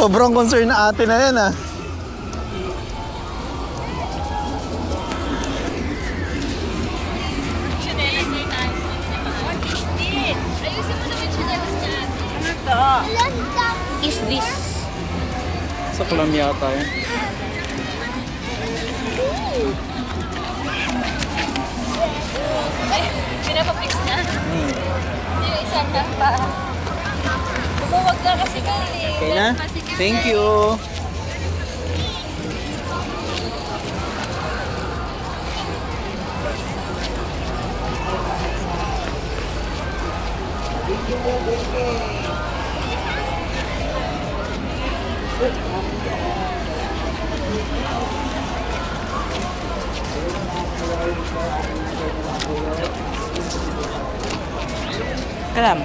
Sobrang concern na ate na yan ah. Ayusin mo naman chinelas niya ate. Is this? Sa kulam yata yan. Ay, pinapapix na. Yung isa pa. Bumuwag na kasi kayo eh. Okay na? Thank you. Kalam.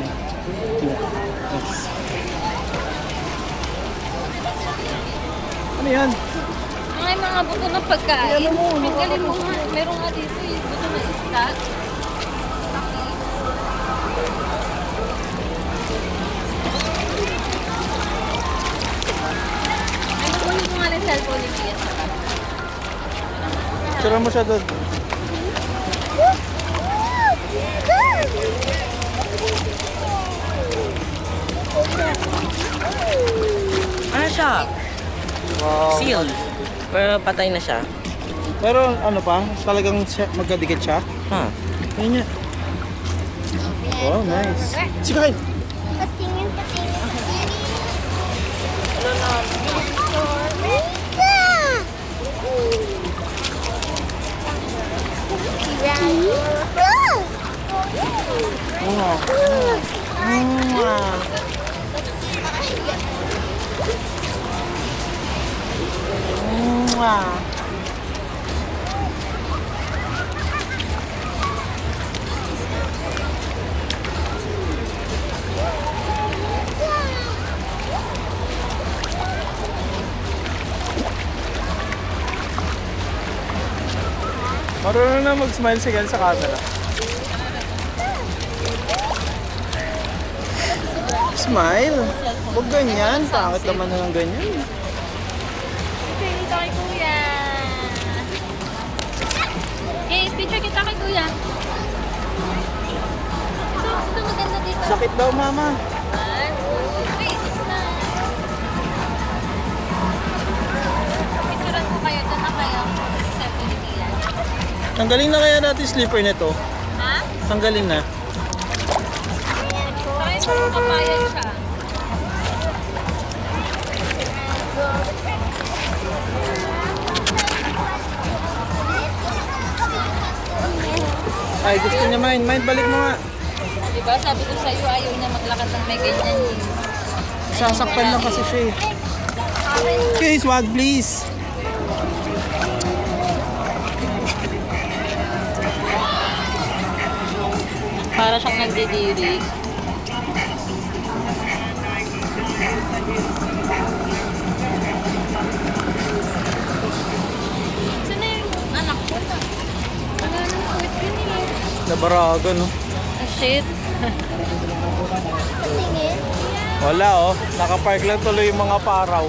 Ano yan? Mga buto ng pagkain. Magaling mo nga. Meron nga dito eh. Buto na isda. Ay, kukunin mo nga ng cellphone ni Pia. Tira mo siya doon. Ano siya? Wow. Sealed. Pero patay na siya. Pero ano pa? Talagang magkadikit siya? Ha? Ayun niya. Oh, nice. Sige kain. Patingin. Marunong na mag-smile si Gal sa camera. Smile? Huwag ganyan. Pangit naman na ng ganyan. Picture dito kay Kuya. Okay, picture kita kay Kuya. Ito maganda dito. Sakit daw, mama. One, two, three. Picturean ko kayo. Doon na kayo. Cellphone ni Pia. Tanggalin na kaya natin slipper nito. Ha? Tanggalin na. Try mo kapayan siya. Ay, gusto niya mind. Mind, balik mo nga. Diba? Sabi ko sa'yo, ayaw niya maglakad ng may ganyan eh. Sasaktan lang kasi siya eh. Okay, swag please. Para siyang nagdidiri. Saan na yung anak ko? Wala nang kuwit yun eh. Nabaragan, no? Oh, shit. Wala, oh. Nakapark lang tuloy yung mga paraw.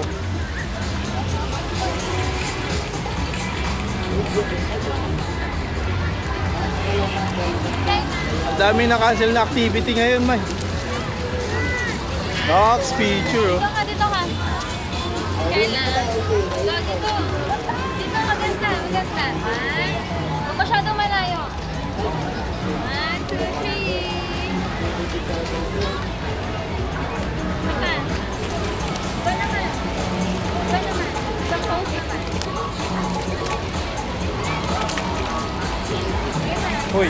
Ang dami na cancel na activity ngayon, man. Next picture, oh. Dito ka, dito ka. Kailan? Dito, dito. Dito, maganda, maganda. One. Huwag masyadong malayo. One, two, three. Iba. Iba naman. Iba naman. Isang pose naman. Hoy.